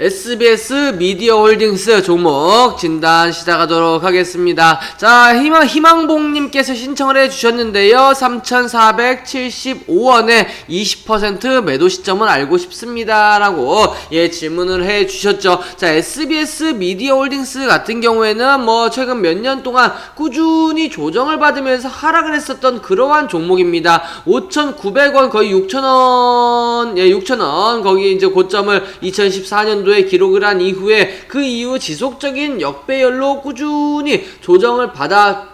SBS 미디어홀딩스 종목 진단 시작하도록 하겠습니다. 자, 희망봉님께서 신청을 해주셨는데요. 3,475원에 20% 매도 시점을 알고 싶습니다. 라고 질문을 해주셨죠. 자, SBS 미디어홀딩스 같은 경우에는 최근 몇 년 동안 꾸준히 조정을 받으면서 하락을 했었던 그러한 종목입니다. 5,900원 거의 6,000원 6,000원 거기 이제 고점을 2014년도에 기록을 한 이후에 그 이후 지속적인 역배열로 꾸준히 조정을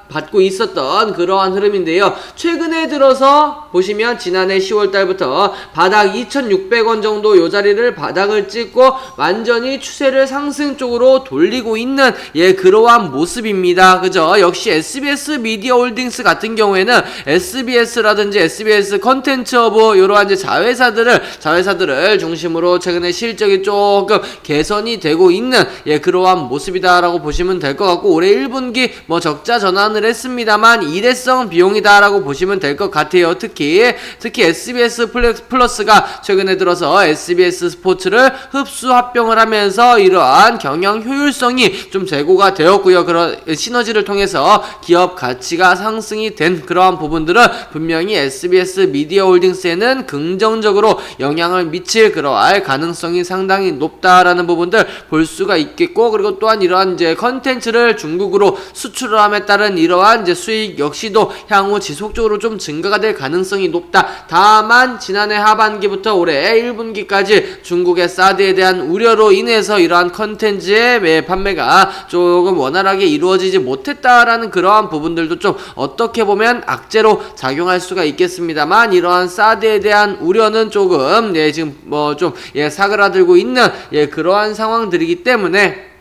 받고 있었던 그러한 흐름인데요. 최근에 들어서 보시면 지난해 10월달부터 바닥 2,600원 정도 요 자리를 바닥을 찍고 완전히 추세를 상승 쪽으로 돌리고 있는 그러한 모습입니다. 그죠? 역시 SBS 미디어홀딩스 같은 경우에는 SBS라든지 SBS 컨텐츠허브 요러한 이제 자회사들을 중심으로 최근에 실적이 조금 개선이 되고 있는 그러한 모습이다라고 보시면 될 것 같고, 올해 1분기 적자 전환을 했습니다만 일회성 비용이다라고 보시면 될 것 같아요. 특히 SBS 플러스가 최근에 들어서 SBS 스포츠를 흡수 합병을 하면서 이러한 경영 효율성이 좀 제고가 되었고요. 그런 시너지를 통해서 기업 가치가 상승이 된 그러한 부분들은 분명히 SBS 미디어홀딩스에는 긍정적으로 영향을 미칠 그러할 가능성이 상당히 높다라는 부분들 볼 수가 있겠고, 그리고 또한 이러한 이제 컨텐츠를 중국으로 수출을 함에 따른 이러한 이제 수익 역시도 향후 지속적으로 좀 증가가 될 가능성이 높다. 다만 지난해 하반기부터 올해 1분기까지 중국의 사드에 대한 우려로 인해서 이러한 컨텐츠의 판매가 조금 원활하게 이루어지지 못했다라는 그러한 부분들도 좀 어떻게 보면 악재로 작용할 수가 있겠습니다만, 이러한 사드에 대한 우려는 조금 지금 좀 사그라들고 있는 그러한 상황들이기 때문에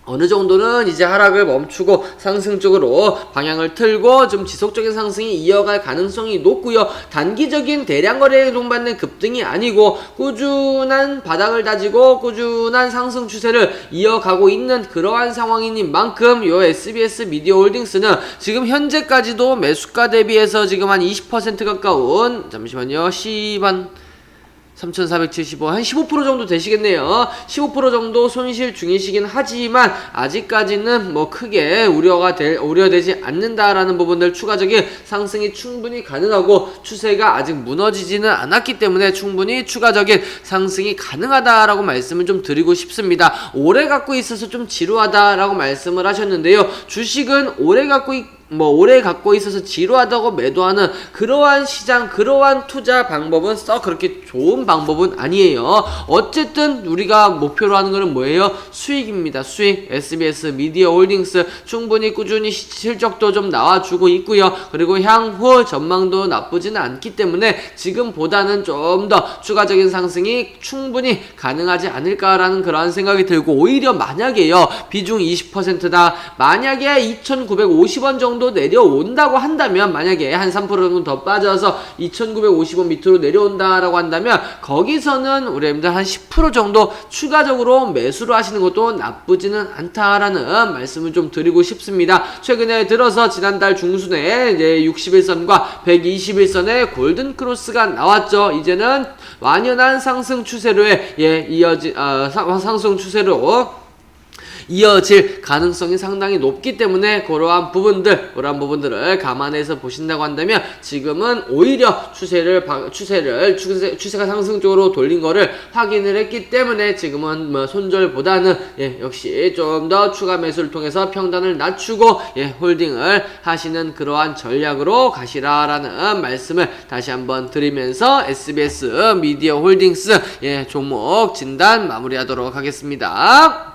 어느 정도는 이제 하락을 멈추고 상승 쪽으로 방향을 틀고 좀 지속적인 상승이 이어갈 가능성이 높고요. 단기적인 대량 거래에 동반된 급등이 아니고 꾸준한 바닥을 다지고 꾸준한 상승 추세를 이어가고 있는 그러한 상황인 만큼 요 SBS 미디어홀딩스는 지금 현재까지도 매수가 대비해서 지금 한 20% 가까운, 잠시만요, 3,475, 한 15% 정도 되시겠네요. 15% 정도 손실 중이시긴 하지만 아직까지는 크게 우려되지 않는다라는 부분들, 추가적인 상승이 충분히 가능하고 추세가 아직 무너지지는 않았기 때문에 충분히 추가적인 상승이 가능하다라고 말씀을 좀 드리고 싶습니다. 오래 갖고 있어서 좀 지루하다라고 말씀을 하셨는데요. 주식은 오래 갖고 있어서 지루하다고 매도하는 그러한 시장, 그러한 투자 방법은 썩 그렇게 좋은 방법은 아니에요. 어쨌든 우리가 목표로 하는 거는 뭐예요? 수익입니다. 수익. SBS 미디어홀딩스 충분히 꾸준히 실적도 좀 나와주고 있고요. 그리고 향후 전망도 나쁘지는 않기 때문에 지금보다는 좀 더 추가적인 상승이 충분히 가능하지 않을까라는 그러한 생각이 들고, 오히려 만약에요, 비중 20%다, 만약에 2,950원 정도 내려온다고 한다면, 만약에 한 3% 정도 더 빠져서 2,950원 밑으로 내려온다라고 한다면 거기서는 우리 여러분들 한 10% 정도 추가적으로 매수를 하시는 것도 나쁘지는 않다라는 말씀을 좀 드리고 싶습니다. 최근에 들어서 지난달 중순에 이제 61선과 121선의 골든 크로스가 나왔죠. 이제는 완연한 상승 추세로의 상승 추세로 이어질 가능성이 상당히 높기 때문에 그러한 부분들을 감안해서 보신다고 한다면 지금은 오히려 추세가 상승 쪽으로 돌린 거를 확인을 했기 때문에 지금은 손절보다는 역시 좀 더 추가 매수를 통해서 평단을 낮추고 홀딩을 하시는 그러한 전략으로 가시라라는 말씀을 다시 한번 드리면서 SBS 미디어홀딩스 종목 진단 마무리하도록 하겠습니다.